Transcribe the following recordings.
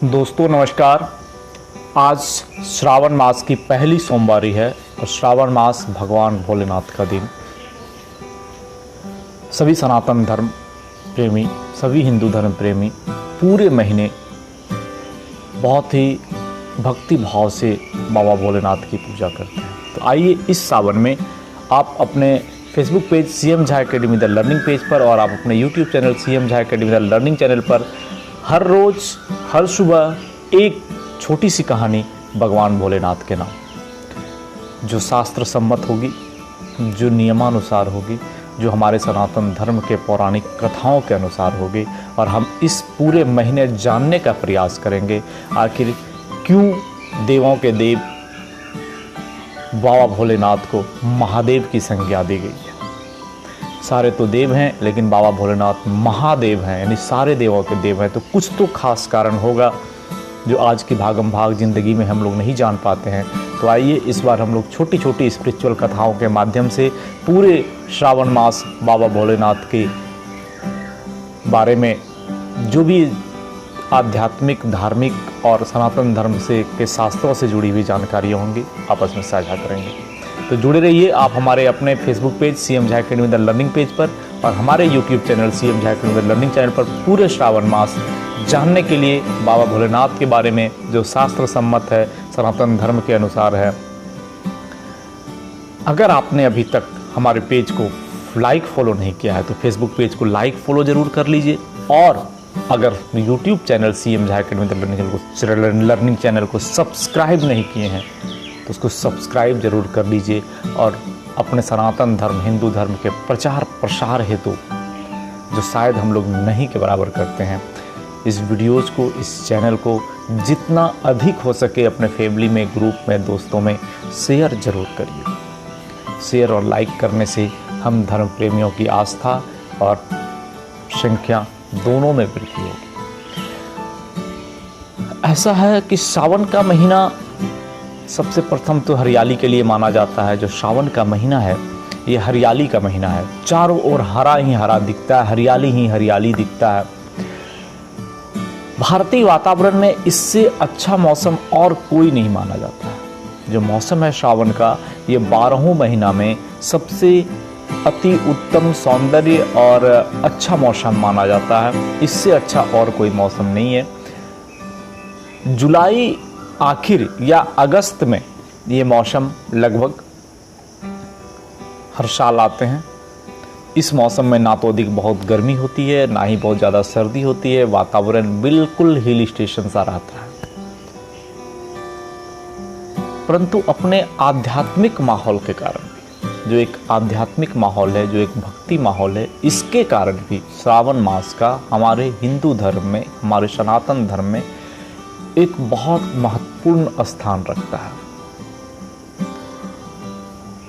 दोस्तों नमस्कार। आज श्रावण मास की पहली सोमवारी है और श्रावण मास भगवान भोलेनाथ का दिन। सभी सनातन धर्म प्रेमी, सभी हिंदू धर्म प्रेमी पूरे महीने बहुत ही भक्ति भाव से बाबा भोलेनाथ की पूजा करते हैं। तो आइए इस सावन में आप अपने Facebook page CM Jha academy the learning page पर और आप अपने YouTube channel CM Jha academy the learning channel पर हर रोज़ हर सुबह एक छोटी सी कहानी भगवान भोलेनाथ के नाम, जो शास्त्र सम्मत होगी, जो नियमानुसार होगी, जो हमारे सनातन धर्म के पौराणिक कथाओं के अनुसार होगी, और हम इस पूरे महीने जानने का प्रयास करेंगे आखिर क्यों देवों के देव बाबा भोलेनाथ को महादेव की संज्ञा दी गई है। सारे तो देव हैं लेकिन बाबा भोलेनाथ महादेव हैं, यानी सारे देवों के देव हैं। तो कुछ तो खास कारण होगा जो आज की भागम भाग ज़िंदगी में हम लोग नहीं जान पाते हैं। तो आइए इस बार हम लोग छोटी छोटी स्पिरिचुअल कथाओं के माध्यम से पूरे श्रावण मास बाबा भोलेनाथ के बारे में जो भी आध्यात्मिक, धार्मिक और सनातन धर्म से के शास्त्रों से जुड़ी हुई जानकारियाँ होंगी आपस में साझा करेंगे। तो जुड़े रहिए आप हमारे अपने Facebook page CM Jha academy the learning page पर और हमारे YouTube channel CM Jha academy the learning channel पर पूरे श्रावण मास जानने के लिए बाबा भोलेनाथ के बारे में जो शास्त्र सम्मत है, सनातन धर्म के अनुसार है। अगर आपने अभी तक हमारे पेज को लाइक फॉलो नहीं किया है तो फेसबुक पेज को लाइक फॉलो ज़रूर कर लीजिए, और अगर YouTube channel CM Jha academy the learning channel को सब्सक्राइब नहीं किए हैं तो उसको सब्सक्राइब जरूर कर लीजिए, और अपने सनातन धर्म, हिंदू धर्म के प्रचार प्रसार हेतु जो शायद हम लोग नहीं के बराबर करते हैं, इस वीडियोज़ को, इस चैनल को जितना अधिक हो सके अपने फैमिली में, ग्रुप में, दोस्तों में शेयर ज़रूर करिए। शेयर और लाइक करने से हम धर्म प्रेमियों की आस्था और संख्या दोनों में वृद्धि होगी। ऐसा है कि सावन का महीना सबसे प्रथम तो हरियाली के लिए माना जाता है। जो सावन का महीना है ये हरियाली का महीना है। चारों ओर हरा ही हरा दिखता है, हरियाली ही हरियाली दिखता है। भारतीय वातावरण में इससे अच्छा मौसम और कोई नहीं माना जाता है। जो मौसम है सावन का, ये 12 महीना में सबसे अति उत्तम, सौंदर्य और अच्छा मौसम माना जाता है। इससे अच्छा और कोई मौसम नहीं है। जुलाई आखिर या अगस्त में ये मौसम लगभग हर साल आते हैं। इस मौसम में ना तो अधिक बहुत गर्मी होती है, ना ही बहुत ज़्यादा सर्दी होती है। वातावरण बिल्कुल हिल स्टेशन सा रहता है। परंतु अपने आध्यात्मिक माहौल के कारण, जो एक आध्यात्मिक माहौल है, जो एक भक्ति माहौल है, इसके कारण भी श्रावण मास का हमारे हिंदू धर्म में, हमारे सनातन धर्म में एक बहुत महत्वपूर्ण स्थान रखता है।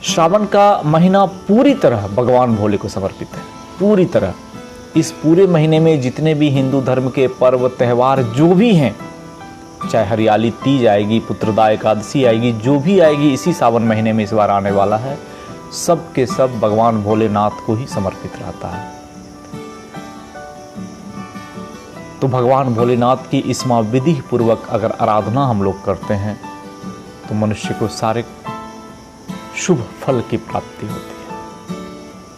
श्रावण का महीना पूरी तरह भगवान भोले को समर्पित है, पूरी तरह। इस पूरे महीने में जितने भी हिंदू धर्म के पर्व त्यौहार जो भी हैं, चाहे हरियाली तीज आएगी, पुत्रदा एकादशी आएगी, जो भी आएगी इसी सावन महीने में इस बार आने वाला है, सब के सब भगवान भोलेनाथ को ही समर्पित रहता है। तो भगवान भोलेनाथ की इस विधि पूर्वक अगर आराधना हम लोग करते हैं तो मनुष्य को सारे शुभ फल की प्राप्ति होती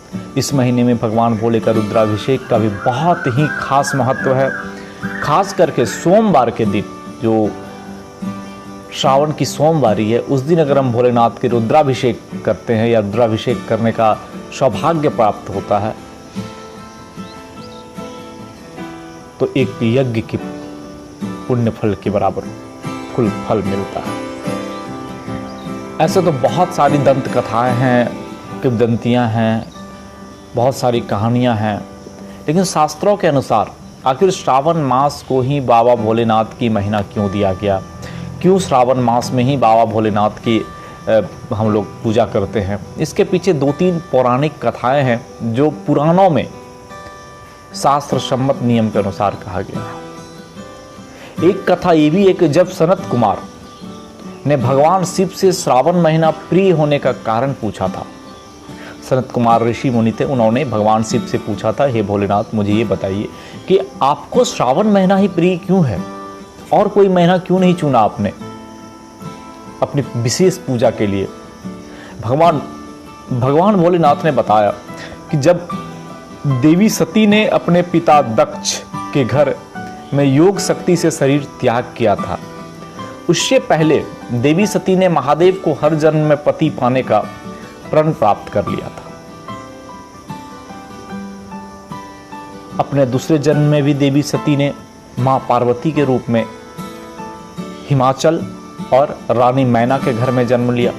है। इस महीने में भगवान भोले का रुद्राभिषेक का भी बहुत ही खास महत्व है। खास करके सोमवार के दिन, जो श्रावण की सोमवारी है, उस दिन अगर हम भोलेनाथ के रुद्राभिषेक करते हैं या रुद्राभिषेक करने का सौभाग्य प्राप्त होता है तो एक यज्ञ की पुण्य फल के बराबर फल मिलता है। ऐसे तो बहुत सारी दंत कथाएं हैं, किंवदंतियां हैं, बहुत सारी कहानियां हैं, लेकिन शास्त्रों के अनुसार आखिर श्रावण मास को ही बाबा भोलेनाथ की महीना क्यों दिया गया, क्यों श्रावण मास में ही बाबा भोलेनाथ की हम लोग पूजा करते हैं, इसके पीछे 2-3 पौराणिक कथाएं हैं जो पुराणों में शास्त्र सम्मत नियम के अनुसार कहा गया है। एक कथा ये भी है कि जब सनत कुमार ने भगवान शिव से श्रावण महीना प्रिय होने का कारण पूछा था, सनत कुमार ऋषि मुनि थे, उन्होंने भगवान शिव से पूछा था, हे भोलेनाथ मुझे ये बताइए कि आपको श्रावण महीना ही प्रिय क्यों है। और कोई महीना क्यों नहीं चुना आपने अपनी विशेष पूजा के लिए? भगवान भोलेनाथ ने बताया कि जब देवी सती ने अपने पिता दक्ष के घर में योग शक्ति से शरीर त्याग किया था, उससे पहले देवी सती ने महादेव को हर जन्म में पति पाने का प्रण प्राप्त कर लिया था। अपने दूसरे जन्म में भी देवी सती ने मां पार्वती के रूप में हिमाचल और रानी मैना के घर में जन्म लिया।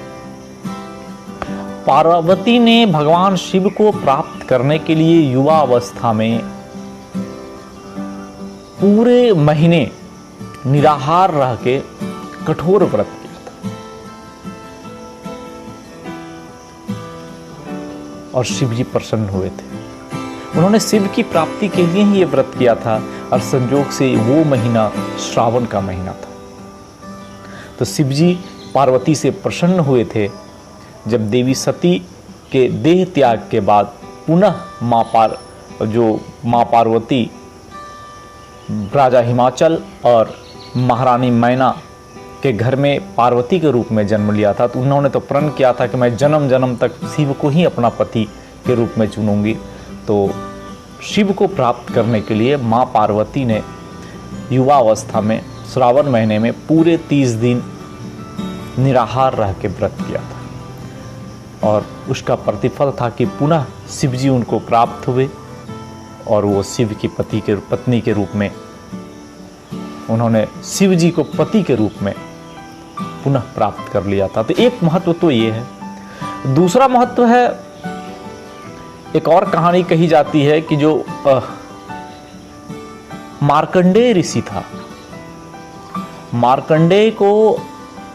पार्वती ने भगवान शिव को प्राप्त करने के लिए युवा अवस्था में पूरे महीने निराहार रह के कठोर व्रत किया था और शिव जी प्रसन्न हुए थे। उन्होंने शिव की प्राप्ति के लिए ही ये व्रत किया था और संयोग से वो महीना श्रावण का महीना था। तो शिव जी पार्वती से प्रसन्न हुए थे जब देवी सती के देह त्याग के बाद पुनः मां पार्वती राजा हिमाचल और महारानी मैना के घर में पार्वती के रूप में जन्म लिया था। तो उन्होंने तो प्रण किया था कि मैं जन्म जन्म तक शिव को ही अपना पति के रूप में चुनूंगी। तो शिव को प्राप्त करने के लिए मां पार्वती ने युवा अवस्था में श्रावण महीने में पूरे 30 दिन निराहार रह के व्रत किया था और उसका प्रतिफल था कि पुनः शिव जी उनको प्राप्त हुए और वो शिव की पत्नी के रूप में उन्होंने शिव जी को पति के रूप में पुनः प्राप्त कर लिया था। तो एक महत्व तो ये है। दूसरा महत्व है, एक और कहानी कही जाती है कि जो मार्कंडेय ऋषि था, मार्कंडेय को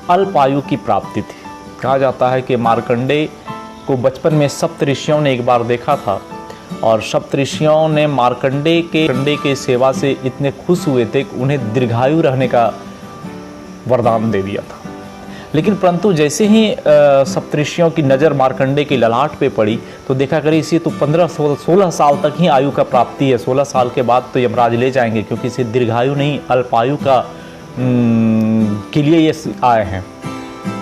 अल्प आयु की प्राप्ति थी। कहा जाता है कि मार्कंडेय को बचपन में सप्त ऋषियों ने एक बार देखा था और सप्त ऋषियों ने मार्कंडेय के सेवा से इतने खुश हुए थे कि उन्हें दीर्घायु रहने का वरदान दे दिया था। लेकिन परंतु जैसे ही सप्तऋषियों की नज़र मार्कंडेय की ललाट पे पड़ी तो देखा करें इसे तो 15-16 साल तक ही आयु का प्राप्ति है, 16 साल के बाद तो यमराज ले जाएंगे क्योंकि इसे दीर्घायु नहीं अल्पायु का के लिए ये आए हैं।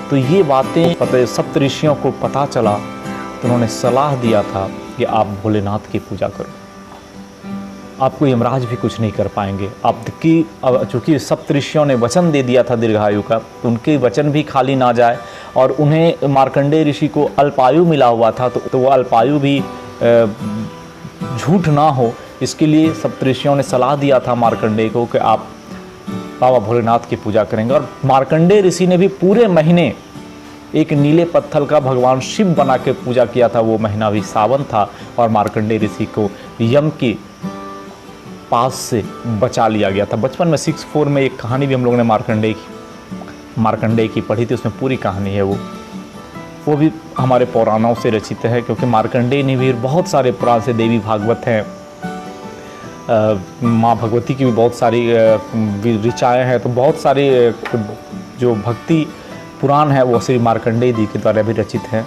तो ये बातें सप्तऋषियों को पता चला तो उन्होंने सलाह दिया था कि आप भोलेनाथ की पूजा करो, आपको यमराज भी कुछ नहीं कर पाएंगे। आपकी चूँकि सप्तऋषियों ने वचन दे दिया था दीर्घायु का, तो उनके वचन भी खाली ना जाए और उन्हें मार्कंडेय ऋषि को अल्पायु मिला हुआ था तो वो अल्पायु भी झूठ ना हो, इसके लिए सप्तऋषियों ने सलाह दिया था मार्कंडेय को कि आप बाबा भोलेनाथ की पूजा करेंगे। और मार्कंडेय ऋषि ने भी पूरे महीने एक नीले पत्थर का भगवान शिव बना के पूजा किया था। वो महीना भी सावन था और मार्कंडेय ऋषि को यम की पास से बचा लिया गया था। बचपन में 6-4 में एक कहानी भी हम लोगों ने मार्कंडेय की पढ़ी थी, उसमें पूरी कहानी है। वो भी हमारे पुराणों से रचित है क्योंकि मार्कंडेय ने भी बहुत सारे पुराण से, देवी भागवत हैं, माँ भगवती की भी बहुत सारी ऋचाएँ हैं, तो बहुत सारे जो भक्ति पुराण है वो श्री मार्कंडेय जी के द्वारा भी रचित हैं।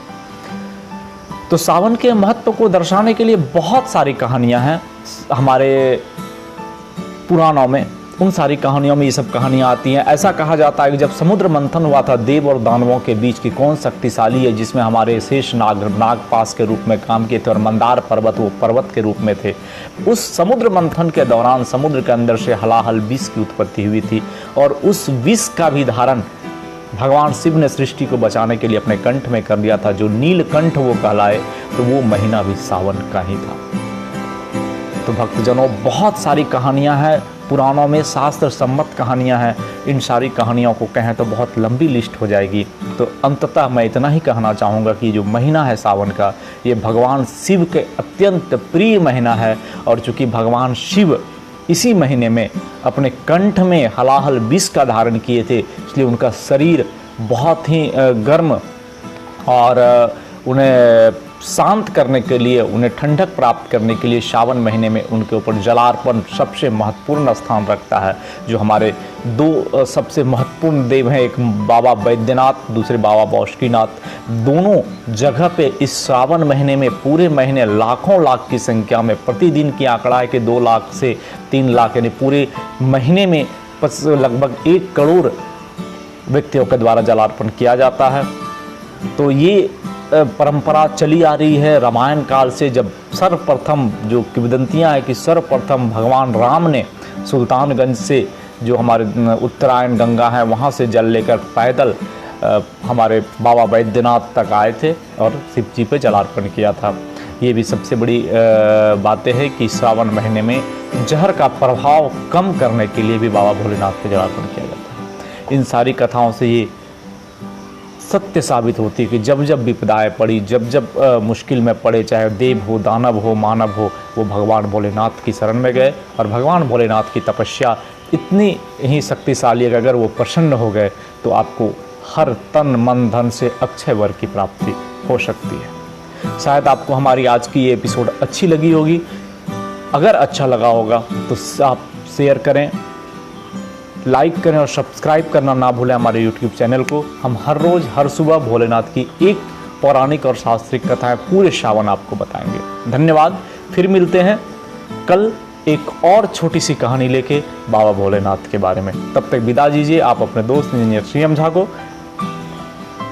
तो सावन के महत्व को दर्शाने के लिए बहुत सारी कहानियां हैं हमारे पुराणों में। उन सारी कहानियों में ये सब कहानियां आती हैं। ऐसा कहा जाता है कि जब समुद्र मंथन हुआ था देव और दानवों के बीच की कौन शक्तिशाली है, जिसमें हमारे शेष नागपाश के रूप में काम किए थे और मंदार पर्वत वो पर्वत के रूप में थे। उस समुद्र मंथन के दौरान समुद्र के अंदर से हलाहल विष की उत्पत्ति हुई थी और उस विष का भी धारण भगवान शिव ने सृष्टि को बचाने के लिए अपने कंठ में कर लिया था, जो नीलकंठ वो कहलाए। तो वो महीना भी सावन का ही था। तो भक्तजनों, बहुत सारी कहानियां हैं पुराणों में, शास्त्र सम्मत कहानियां हैं। इन सारी कहानियों को कहें तो बहुत लंबी लिस्ट हो जाएगी। तो अंततः मैं इतना ही कहना चाहूँगा कि जो महीना है सावन का, ये भगवान शिव के अत्यंत प्रिय महीना है। और चूँकि भगवान शिव इसी महीने में अपने कंठ में हलाहल विष का धारण किए थे, इसलिए उनका शरीर बहुत ही गर्म और उन्हें शांत करने के लिए, उन्हें ठंडक प्राप्त करने के लिए सावन महीने में उनके ऊपर जलार्पण सबसे महत्वपूर्ण स्थान रखता है। जो हमारे दो सबसे महत्वपूर्ण देव हैं, एक बाबा बैद्यनाथ, दूसरे बाबा बासुकीनाथ। दोनों जगह पे इस सावन महीने में पूरे महीने लाखों लाख की संख्या में, प्रतिदिन की आंकड़ा है कि 2 लाख से 3 लाख, यानी पूरे महीने में लगभग 1 करोड़ व्यक्तियों के द्वारा जलार्पण किया जाता है। तो ये परंपरा चली आ रही है रामायण काल से, जब सर्वप्रथम जो किंवदंतियाँ हैं कि सर्वप्रथम भगवान राम ने सुल्तानगंज से जो हमारे उत्तरायण गंगा है वहाँ से जल लेकर पैदल हमारे बाबा बैद्यनाथ तक आए थे और शिव जी पे जलार्पण किया था। ये भी सबसे बड़ी बातें हैं कि श्रावण महीने में जहर का प्रभाव कम करने के लिए भी बाबा भोलेनाथ पे जलार्पण किया जाता है। इन सारी कथाओं से ये सत्य साबित होती है कि जब जब विपदाएं पड़ी, जब जब मुश्किल में पड़े, चाहे देव हो, दानव हो, मानव हो, वो भगवान भोलेनाथ की शरण में गए। और भगवान भोलेनाथ की तपस्या इतनी ही शक्तिशाली है कि अगर वो प्रसन्न हो गए तो आपको हर तन मन धन से अक्षय वर की प्राप्ति हो सकती है। शायद आपको हमारी आज की ये एपिसोड अच्छी लगी होगी। अगर अच्छा लगा होगा तो आप शेयर करें, लाइक करें और सब्सक्राइब करना ना भूलें हमारे YouTube चैनल को। हम हर रोज़ हर सुबह भोलेनाथ की एक पौराणिक और शास्त्रिक कथाएं पूरे श्रावण आपको बताएंगे। धन्यवाद। फिर मिलते हैं कल एक और छोटी सी कहानी लेके बाबा भोलेनाथ के बारे में। तब तक विदा दीजिए आप अपने दोस्त इंजीनियर श्रीम झा को।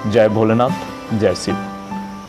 जय भोलेनाथ, जय शिव।